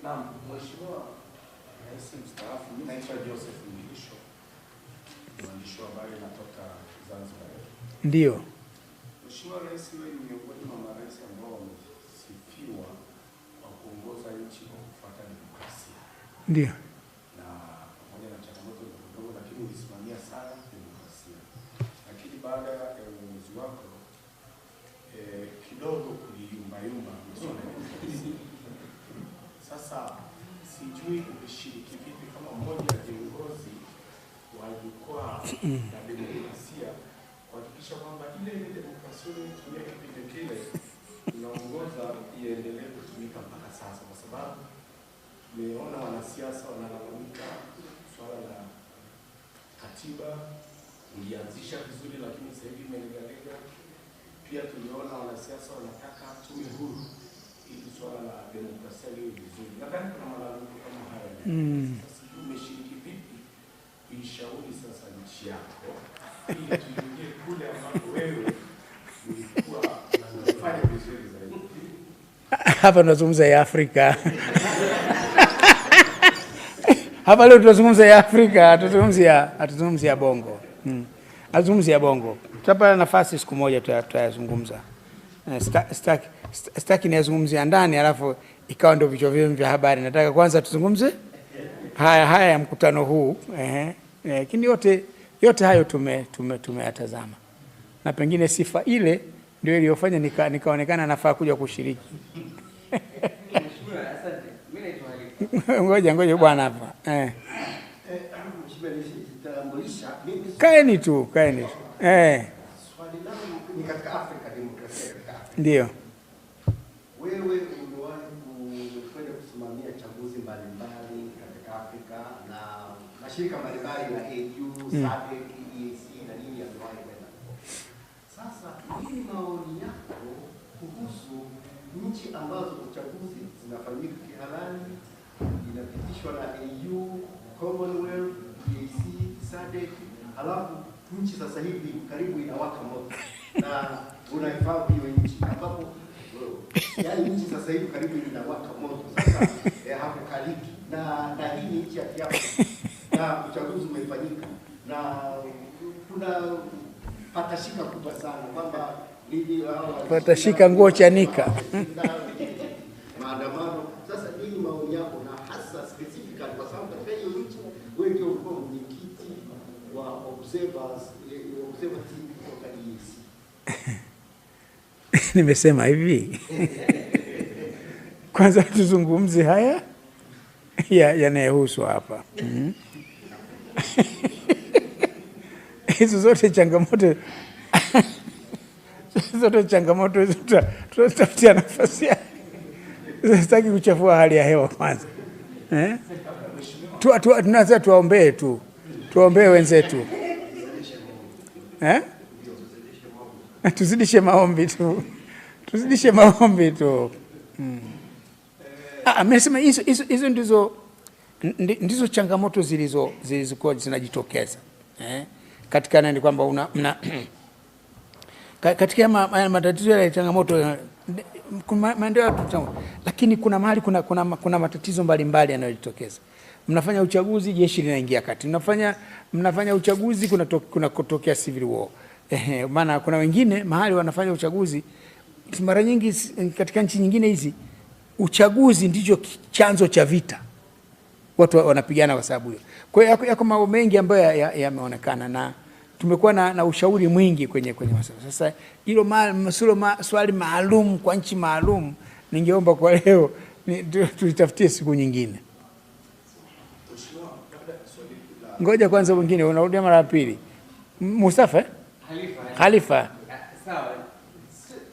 Naam, Mheshimiwa Rais mstaafu, mimi naitwa Joseph Mlisho. Mwandishi wa habari natoka Zanzibar. Ndio. Mheshimiwa Rais, wewe ni miongoni mwa marais ambao wamesifiwa kwa kuongoza nchi kwa kufuata demokrasia. Ndio. Na pamoja na changamoto ndogo, lakini ulisimamia sana demokrasia. Lakini baada ya uongozi wako kidogo kuliyumbayumba masuala ya demokrasia. Sasa sijui umeshiriki vipi kama mmoja wa viongozi wa jukwaa la demokrasia kuhakikisha kwamba ile demokrasia iliyotumia kipindi kile inaongoza iendelee kutumika mpaka sasa, kwa sababu tumeona wanasiasa wanalalamika swala la katiba ulianzisha vizuri, lakini sasa hivi imelegalega. Pia tuliona wanasiasa wanataka tume huru ili swala la demokrasia liwe vizuri. Nadhani kuna malalamiko kama haya. Sasa umeshiriki vipi kuishauri sasa nchi yako ili tuingie kule ambapo wewe ulikuwa unafanya vizuri zaidi? Hapa tunazungumza ya Afrika. Hapa leo tunazungumza ya Afrika, hatuzungumzi ya Bongo. Azungumzi ya Bongo. Tutapata nafasi siku moja tutayazungumza. Sitaki niyazungumzia ndani alafu ikawa ndio vichwa vyenu vya habari. Nataka kwanza tuzungumze haya ya mkutano huu. Lakini yote hayo tumeyatazama. Na pengine sifa ile ndio iliyofanya nikaonekana nafaa kuja kushiriki. Ngoja bwana hapa. Kaeni tu. Swali langu ni katika Afrika, demokrasia katika Afrika. Ndio. Wewe umewahi kwenda kusimamia chaguzi mbalimbali katika Afrika na mashirika mbalimbali na AU, SADC, EAC na nini yamewahi kwenda. Sasa nini maoni yako kuhusu nchi ambazo uchaguzi zinafanyika kihalali, inapitishwa na AU, Commonwealth, EAC, SADC, halafu nchi sasa hivi karibu inawaka moto na unaifahamu hiyo nchi ambapo yaani nchi sasa hivi karibu inawaka moto sasa hakukaliki na hii ni nchi ya Kiafrika na uchaguzi umefanyika na kuna patashika kubwa sana kwamba patashika nguo chanika maandamano. Sasa nini maoni yako na hasa specifically kwa sababu katika hiyo nchi wewe ndio ulikuwa mwenyekiti wa observers kutoka EAC. Nimesema hivi. Kwanza tuzungumze haya yanayohusu hapa. Hizo zote changamoto tutafutia nafasi yake. Sitaki kuchafua hali ya hewa kwanza. Tunaweza tuwaombee tu. Tuombee wenzetu. Tuzidishe maombi tu. Amesema hizo ndizo changamoto zilizokuwa zinajitokeza katika nani, kwamba katika matatizo ya changamoto maendeleo, lakini kuna mahali kuna matatizo mbalimbali yanayojitokeza. Mnafanya uchaguzi, jeshi linaingia kati. Mnafanya uchaguzi, kuna kutokea civil war. Maana kuna wengine mahali wanafanya uchaguzi, mara nyingi katika nchi nyingine hizi uchaguzi ndicho chanzo cha vita. Watu wanapigana kwa sababu hiyo. Kwa hiyo yako mambo mengi ambayo yameonekana, na tumekuwa na ushauri mwingi kwenye masuala. Sasa hilo swali maalum kwa nchi maalum, ningeomba kwa leo tulitafutie siku nyingine. Ngoja kwanza mwingine, unarudia mara ya pili. Mustafa? Khalifa. Sawa.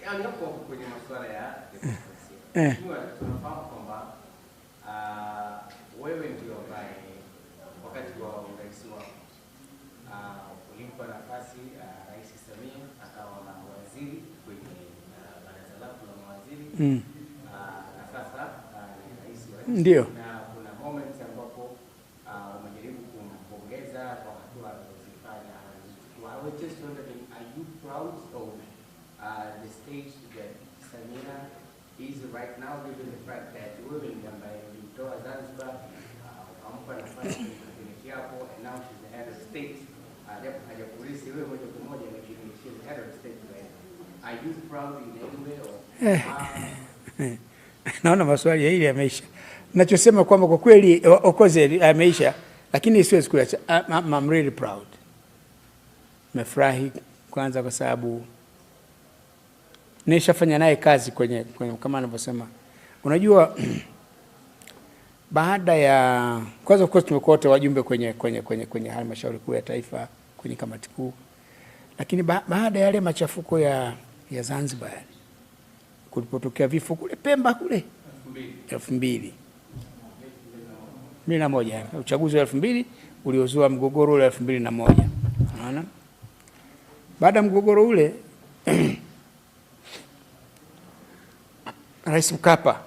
Hapo kwenye masuala ya demokrasia. Tunafahamu kwamba wewe ndio ambaye wakati wa urais wako ulimpa nafasi Rais Samia akawa na waziri kwenye baraza lako la mawaziri. Na sasa ni rais wa nchi. Ndio. Na kuna moments ambapo umejaribu kumpongeza kwa hatua alizozifanya. I was just wondering, are you proud of the stage that Samia is right now, given the fact that wewe ni ambaye ulimtoa Zanzibar, ukampa nafasi kwenye kiapo, and now she's the head of state. Japo hajakulisi wewe moja kwa moja, lakini she's the head of state right now. Are you proud in any way or? Naona maswali hili yameisha. Ninachosema kwamba kwa kweli okoze yameisha, lakini siwezi kuacha. I'm really proud. Nimefurahi kwanza kwa sababu nishafanya naye kazi kwenye kama anavyosema. Unajua baada ya kwanza, of course tumekuwa wote wajumbe kwenye halmashauri kuu ya taifa, kwenye kamati kuu, lakini baada ya yale machafuko ya Zanzibar, kulipotokea vifo kule Pemba kule 2001, uchaguzi wa 2000 uliozua mgogoro ule 2001. Unaona, baada ya mgogoro ule Rais Mkapa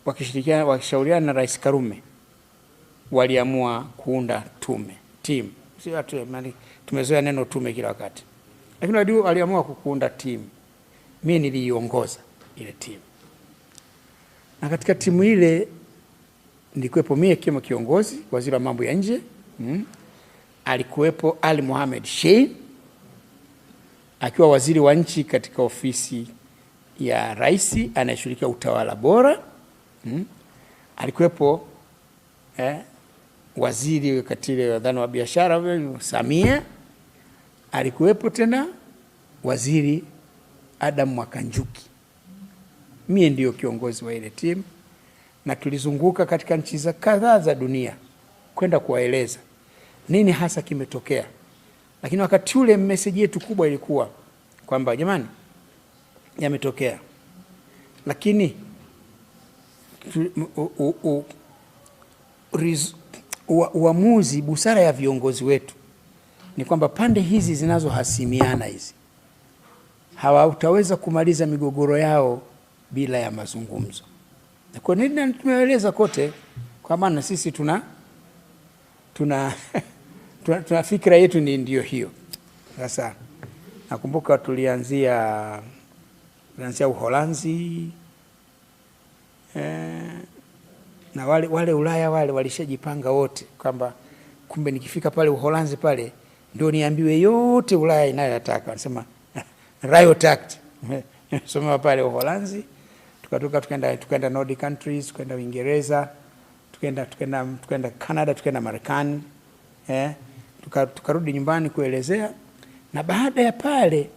wakishauriana na Rais Karume waliamua kuunda team. Sio watu tumezoea neno tume kila wakati, lakini waliamua kuunda team. Mimi niliongoza ile team, na katika timu ile nilikuwepo mimi kama kiongozi, waziri wa mambo ya nje. Alikuwepo Ali Mohamed Shein akiwa waziri wa nchi katika ofisi ya rais anayeshughulikia utawala bora. Alikuwepo waziri katile wadhani wa biashara Samia. Alikuwepo tena waziri Adam Mwakanjuki. Mimi ndio kiongozi wa ile timu, na tulizunguka katika nchi za kadhaa za dunia kwenda kuwaeleza nini hasa kimetokea. Lakini wakati ule message yetu kubwa ilikuwa kwamba jamani, yametokea, lakini uamuzi, busara ya viongozi wetu ni kwamba pande hizi zinazohasimiana hizi hawataweza kumaliza migogoro yao bila ya mazungumzo. Na kwa nini tumeeleza kote, kwa maana sisi tuna fikra yetu ndio hiyo. Sasa nakumbuka tulianzia Uholanzi, na wale Ulaya walishajipanga wote kwamba kumbe nikifika pale Uholanzi pale ndio niambiwe yote Ulaya inayotaka. Wanasema riot act. Somewa pale Uholanzi, tukatoka tukaenda Nordic countries, tukaenda Uingereza, tukaenda Canada, tukaenda Marekani, tukarudi nyumbani kuelezea. Na baada ya pale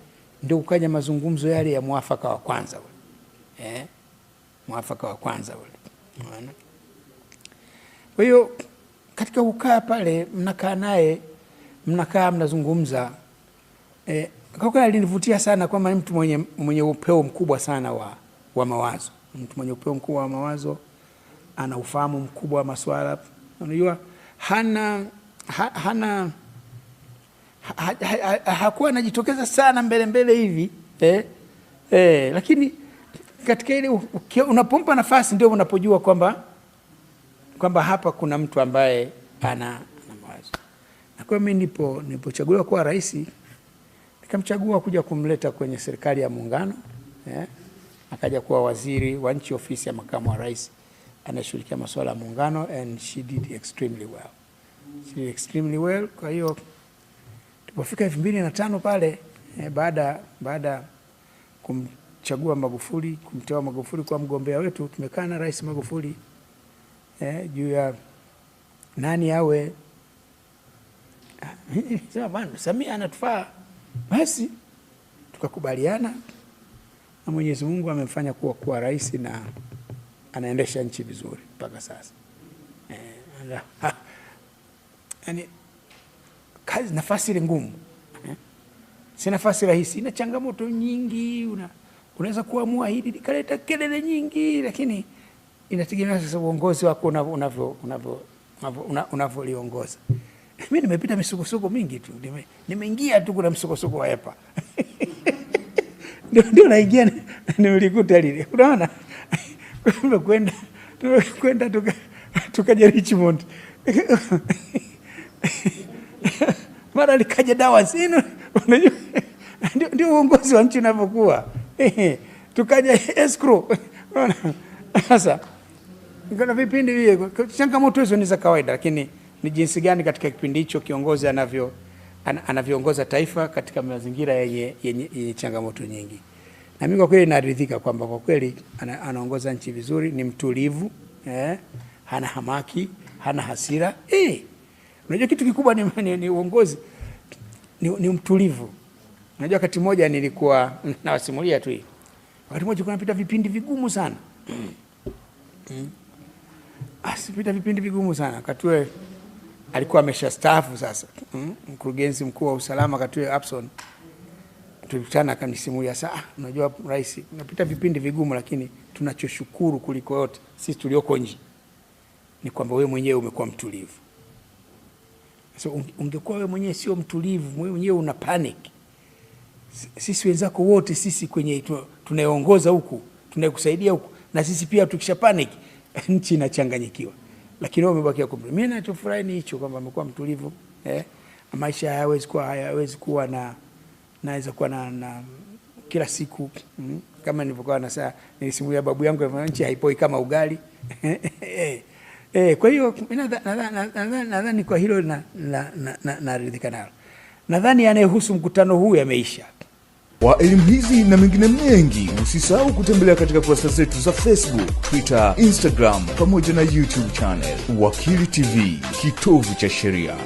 ndio ukaja mazungumzo yale ya mwafaka wa kwanza ule. Mwafaka wa kwanza ule. Unaona? Kwa hiyo katika kukaa pale mnakaa naye, mnazungumza. Kwa kweli alinivutia sana kwamba mtu mwenye upeo mkubwa sana wa mawazo. Mtu mwenye upeo mkubwa wa mawazo, ana ufahamu mkubwa wa masuala. Unajua hakuwa anajitokeza sana mbele hivi, lakini katika ile unapompa nafasi ndio unapojua kwamba kwamba hapa kuna mtu ambaye ana mawazo. Na kwa mimi nilipochaguliwa kuwa rais, nikamchagua kuja kumleta kwenye serikali ya muungano, akaja kuwa waziri wa nchi ofisi ya makamu wa rais anayeshughulikia masuala ya muungano, and she did extremely well. She did extremely well. Kwa hiyo tulipofika 2005 pale, baada kumchagua Magufuli, kumteua Magufuli kwa mgombea wetu, tumekaa na Rais Magufuli juu ya nani awe, sema bwana Samia anatufaa, basi tukakubaliana, na Mwenyezi Mungu amemfanya kuwa rais na anaendesha nchi vizuri mpaka sasa. Yani kazi, nafasi ile ngumu, si nafasi rahisi, ina changamoto nyingi, unaweza kuamua hili likaleta kelele nyingi, lakini inategemea sasa uongozi wako unavyoliongoza. Mimi nimepita misukosuko mingi tu, nimeingia tu kuna msukosuko wa EPA ndio naingia, nimelikuta lile, unaona kwenda tukaja Richmond mara likaja dawa sino, unajua ndio uongozi wa nchi unavyokuwa. Tukaja escrow, unaona sasa kuna vipindi vile, changamoto hizo ni za kawaida, lakini ni jinsi gani katika kipindi hicho kiongozi anavyoongoza taifa katika mazingira yenye changamoto nyingi. Na mimi kwa kweli naridhika kwamba kwa kweli anaongoza nchi vizuri, ni mtulivu, hana hamaki, hana hasira. Unajua kitu kikubwa ni uongozi, ni mtulivu. Unajua wakati mmoja nilikuwa nawasimulia tu hii. Wakati mmoja kunapita vipindi vigumu sana. Asipita vipindi vigumu sana. Katue alikuwa ameshastaafu sasa. Mkurugenzi mkuu wa usalama Katue Abson. Tulikutana akanisimulia saa, unajua rais, unapita vipindi vigumu, lakini tunachoshukuru kuliko yote sisi tulioko nje ni kwamba wewe mwenyewe umekuwa mtulivu. So ungekuwa wewe mwenyewe sio mtulivu, wewe mwenyewe una panic, sisi wenzako wote, sisi kwenye tunayeongoza huku, tunayekusaidia huku, na sisi pia tukisha panic nchi inachanganyikiwa. Lakini wewe umebaki kwa mimi, ninachofurahi ni hicho kwamba amekuwa mtulivu. Maisha hayawezi kuwa naweza kuwa na kila siku kama nilivyokuwa na saa nilisimulia babu yangu, nchi haipoi kama ugali. Kwa hiyo nadhani kwa hilo naridhika nalo. Nadhani yanayohusu mkutano huu yameisha. Kwa elimu hizi na mengine mengi, usisahau kutembelea katika kurasa zetu za Facebook, Twitter, Instagram pamoja na YouTube channel. Wakili TV, kitovu cha sheria.